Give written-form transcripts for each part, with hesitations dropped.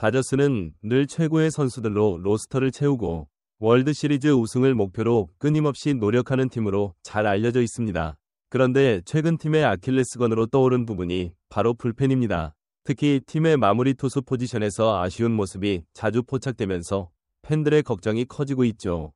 다저스는 늘 최고의 선수들로 로스터를 채우고 월드시리즈 우승을 목표로 끊임없이 노력하는 팀으로 잘 알려져 있습니다. 그런데 최근 팀의 아킬레스건으로 떠오른 부분이 바로 불펜입니다. 특히 팀의 마무리 투수 포지션에서 아쉬운 모습이 자주 포착되면서 팬들의 걱정이 커지고 있죠.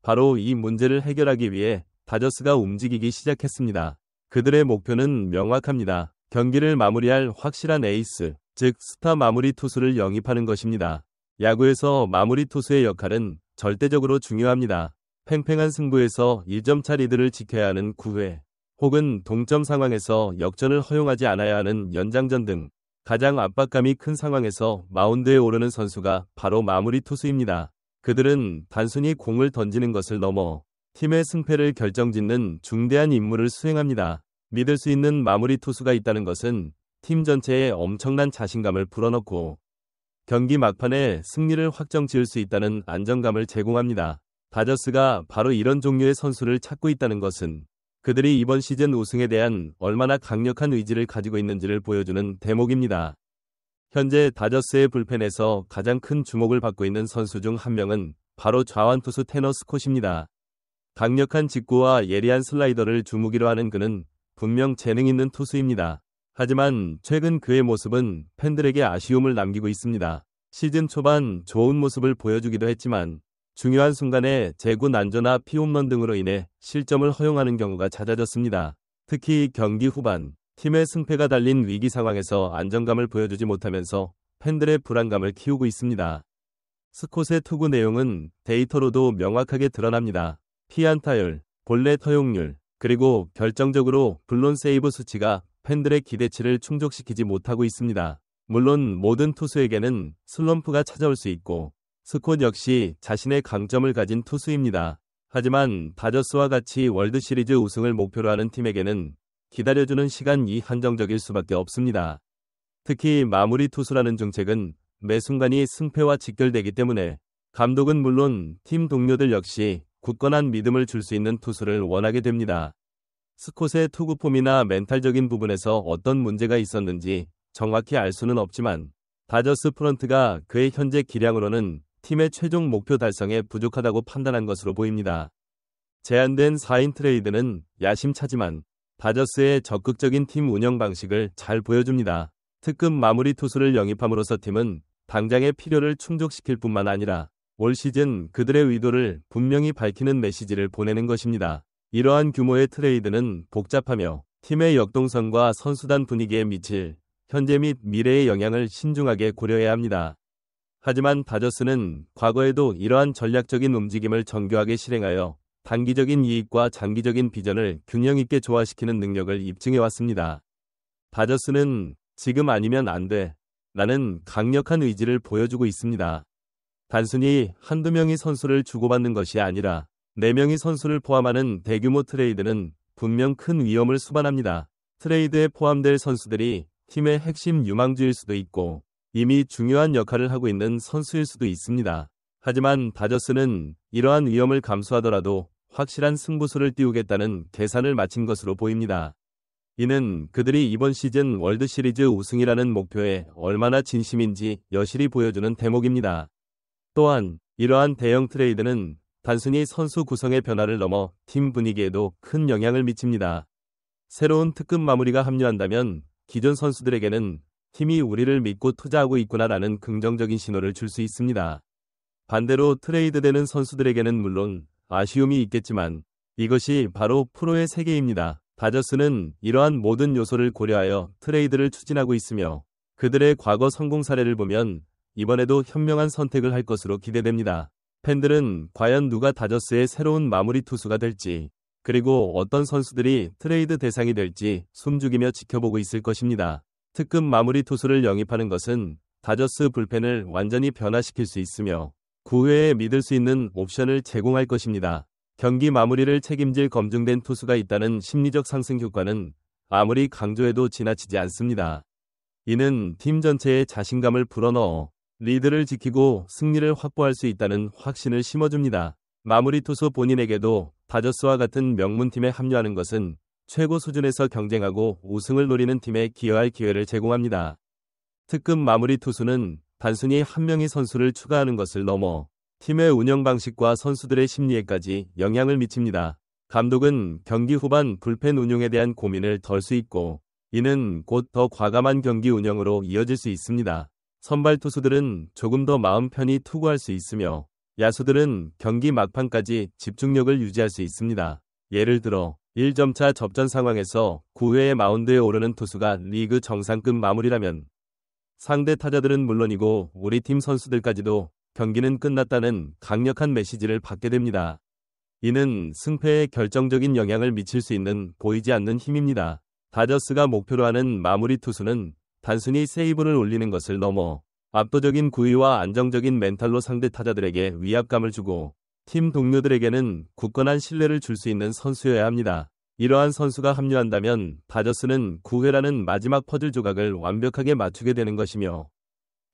바로 이 문제를 해결하기 위해 다저스가 움직이기 시작했습니다. 그들의 목표는 명확합니다. 경기를 마무리할 확실한 에이스, 즉 스타 마무리 투수를 영입하는 것입니다. 야구에서 마무리 투수의 역할은 절대적으로 중요합니다. 팽팽한 승부에서 1점차 리드를 지켜야 하는 9회, 혹은 동점 상황에서 역전을 허용하지 않아야 하는 연장전 등 가장 압박감이 큰 상황에서 마운드에 오르는 선수가 바로 마무리 투수입니다. 그들은 단순히 공을 던지는 것을 넘어 팀의 승패를 결정짓는 중대한 임무를 수행합니다. 믿을 수 있는 마무리 투수가 있다는 것은 팀 전체에 엄청난 자신감을 불어넣고 경기 막판에 승리를 확정지을 수 있다는 안정감을 제공합니다. 다저스가 바로 이런 종류의 선수를 찾고 있다는 것은 그들이 이번 시즌 우승에 대한 얼마나 강력한 의지를 가지고 있는지를 보여주는 대목입니다. 현재 다저스의 불펜에서 가장 큰 주목을 받고 있는 선수 중 한 명은 바로 좌완 투수 테너 스콧입니다. 강력한 직구와 예리한 슬라이더를 주무기로 하는 그는 분명 재능 있는 투수입니다. 하지만 최근 그의 모습은 팬들에게 아쉬움을 남기고 있습니다. 시즌 초반 좋은 모습을 보여주기도 했지만 중요한 순간에 제구 난조나 피홈런 등으로 인해 실점을 허용하는 경우가 잦아졌습니다. 특히 경기 후반 팀의 승패가 달린 위기 상황에서 안정감을 보여주지 못하면서 팬들의 불안감을 키우고 있습니다. 스콧의 투구 내용은 데이터로도 명확하게 드러납니다. 피안타율, 볼넷 허용률, 그리고 결정적으로 블론 세이브 수치가 팬들의 기대치를 충족시키지 못하고 있습니다. 물론 모든 투수에게는 슬럼프가 찾아올 수 있고 스콧 역시 자신의 강점을 가진 투수입니다. 하지만 다저스와 같이 월드시리즈 우승을 목표로 하는 팀에게는 기다려주는 시간이 한정적일 수밖에 없습니다. 특히 마무리 투수라는 중책은 매 순간이 승패와 직결되기 때문에 감독은 물론 팀 동료들 역시 굳건한 믿음을 줄 수 있는 투수를 원하게 됩니다. 스콧의 투구폼이나 멘탈적인 부분에서 어떤 문제가 있었는지 정확히 알 수는 없지만 다저스 프런트가 그의 현재 기량으로는 팀의 최종 목표 달성에 부족하다고 판단한 것으로 보입니다. 제한된 4인 트레이드는 야심차지만 다저스의 적극적인 팀 운영 방식을 잘 보여줍니다. 특급 마무리 투수를 영입함으로써 팀은 당장의 필요를 충족시킬 뿐만 아니라 올 시즌 그들의 의도를 분명히 밝히는 메시지를 보내는 것입니다. 이러한 규모의 트레이드는 복잡하며 팀의 역동성과 선수단 분위기에 미칠 현재 및 미래의 영향을 신중하게 고려해야 합니다. 하지만 다저스는 과거에도 이러한 전략적인 움직임을 정교하게 실행하여 단기적인 이익과 장기적인 비전을 균형 있게 조화시키는 능력을 입증해왔습니다. 다저스는 지금 아니면 안 돼 라는 강력한 의지를 보여주고 있습니다. 단순히 한두 명이 선수를 주고받는 것이 아니라 4명이 선수를 포함하는 대규모 트레이드는 분명 큰 위험을 수반합니다. 트레이드에 포함될 선수들이 팀의 핵심 유망주일 수도 있고 이미 중요한 역할을 하고 있는 선수일 수도 있습니다. 하지만 다저스는 이러한 위험을 감수하더라도 확실한 승부수를 띄우겠다는 계산을 마친 것으로 보입니다. 이는 그들이 이번 시즌 월드시리즈 우승이라는 목표에 얼마나 진심인지 여실히 보여주는 대목입니다. 또한 이러한 대형 트레이드는 단순히 선수 구성의 변화를 넘어 팀 분위기에도 큰 영향을 미칩니다. 새로운 특급 마무리가 합류한다면 기존 선수들에게는 팀이 우리를 믿고 투자하고 있구나라는 긍정적인 신호를 줄 수 있습니다. 반대로 트레이드되는 선수들에게는 물론 아쉬움이 있겠지만 이것이 바로 프로의 세계입니다. 다저스는 이러한 모든 요소를 고려하여 트레이드를 추진하고 있으며 그들의 과거 성공 사례를 보면 이번에도 현명한 선택을 할 것으로 기대됩니다. 팬들은 과연 누가 다저스의 새로운 마무리 투수가 될지 그리고 어떤 선수들이 트레이드 대상이 될지 숨죽이며 지켜보고 있을 것입니다. 특급 마무리 투수를 영입하는 것은 다저스 불펜을 완전히 변화시킬 수 있으며 9회에 믿을 수 있는 옵션을 제공할 것입니다. 경기 마무리를 책임질 검증된 투수가 있다는 심리적 상승 효과는 아무리 강조해도 지나치지 않습니다. 이는 팀 전체에 자신감을 불어넣어 리드를 지키고 승리를 확보할 수 있다는 확신을 심어줍니다. 마무리 투수 본인에게도 다저스와 같은 명문팀에 합류하는 것은 최고 수준에서 경쟁하고 우승을 노리는 팀에 기여할 기회를 제공합니다. 특급 마무리 투수는 단순히 한 명의 선수를 추가하는 것을 넘어 팀의 운영 방식과 선수들의 심리에까지 영향을 미칩니다. 감독은 경기 후반 불펜 운용에 대한 고민을 덜 수 있고 이는 곧 더 과감한 경기 운영으로 이어질 수 있습니다. 선발 투수들은 조금 더 마음 편히 투구할 수 있으며 야수들은 경기 막판까지 집중력을 유지할 수 있습니다. 예를 들어 1점차 접전 상황에서 9회의 마운드에 오르는 투수가 리그 정상급 마무리라면 상대 타자들은 물론이고 우리 팀 선수들까지도 경기는 끝났다는 강력한 메시지를 받게 됩니다. 이는 승패에 결정적인 영향을 미칠 수 있는 보이지 않는 힘입니다. 다저스가 목표로 하는 마무리 투수는 단순히 세이브를 올리는 것을 넘어 압도적인 구위와 안정적인 멘탈로 상대 타자들에게 위압감을 주고 팀 동료들에게는 굳건한 신뢰를 줄 수 있는 선수여야 합니다. 이러한 선수가 합류한다면 다저스는 9회라는 마지막 퍼즐 조각을 완벽하게 맞추게 되는 것이며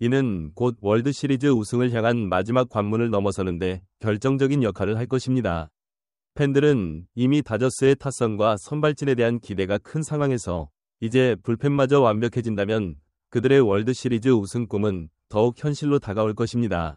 이는 곧 월드 시리즈 우승을 향한 마지막 관문을 넘어서는데 결정적인 역할을 할 것입니다. 팬들은 이미 다저스의 타선과 선발진에 대한 기대가 큰 상황에서 이제 불펜마저 완벽해진다면 그들의 월드 시리즈 우승 꿈은 더욱 현실로 다가올 것입니다.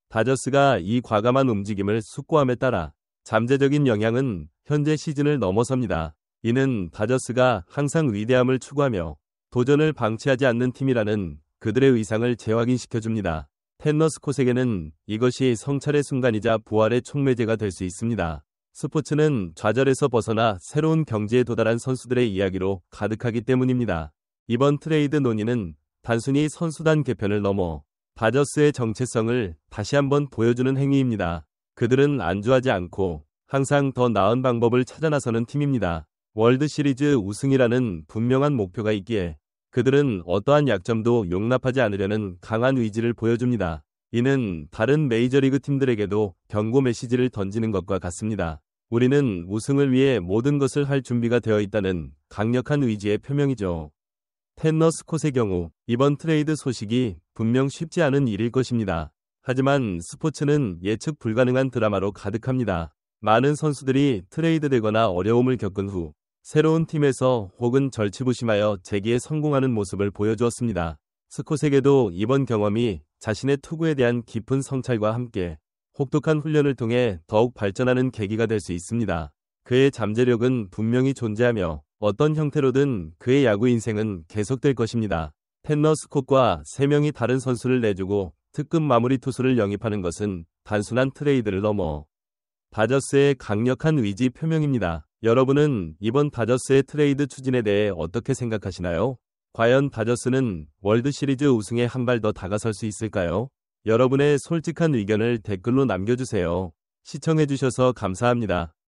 다저스가 이 과감한 움직임을 숙고함에 따라 잠재적인 영향은 현재 시즌을 넘어섭니다. 이는 다저스가 항상 위대함을 추구하며 도전을 방치하지 않는 팀이라는 그들의 의상을 재확인시켜줍니다. 텐너 스콧에게는 이것이 성찰의 순간이자 부활의 촉매제가 될 수 있습니다. 스포츠는 좌절에서 벗어나 새로운 경지에 도달한 선수들의 이야기로 가득하기 때문입니다. 이번 트레이드 논의는 단순히 선수단 개편을 넘어 다저스의 정체성을 다시 한번 보여주는 행위입니다. 그들은 안주하지 않고 항상 더 나은 방법을 찾아 나서는 팀입니다. 월드 시리즈 우승이라는 분명한 목표가 있기에 그들은 어떠한 약점도 용납하지 않으려는 강한 의지를 보여줍니다. 이는 다른 메이저리그 팀들에게도 경고 메시지를 던지는 것과 같습니다. 우리는 우승을 위해 모든 것을 할 준비가 되어 있다는 강력한 의지의 표명이죠. 텐너 스콧의 경우 이번 트레이드 소식이 분명 쉽지 않은 일일 것입니다. 하지만 스포츠는 예측 불가능한 드라마로 가득합니다. 많은 선수들이 트레이드되거나 어려움을 겪은 후 새로운 팀에서 혹은 절치부심하여 재기에 성공하는 모습을 보여주었습니다. 스콧에게도 이번 경험이 자신의 투구에 대한 깊은 성찰과 함께 혹독한 훈련을 통해 더욱 발전하는 계기가 될 수 있습니다. 그의 잠재력은 분명히 존재하며 어떤 형태로든 그의 야구 인생은 계속될 것입니다. 텐너 스콧과 3명이 다른 선수를 내주고 특급 마무리 투수를 영입하는 것은 단순한 트레이드를 넘어 다저스의 강력한 의지 표명입니다. 여러분은 이번 다저스의 트레이드 추진에 대해 어떻게 생각하시나요? 과연 다저스는 월드 시리즈 우승에 한 발 더 다가설 수 있을까요? 여러분의 솔직한 의견을 댓글로 남겨주세요. 시청해주셔서 감사합니다.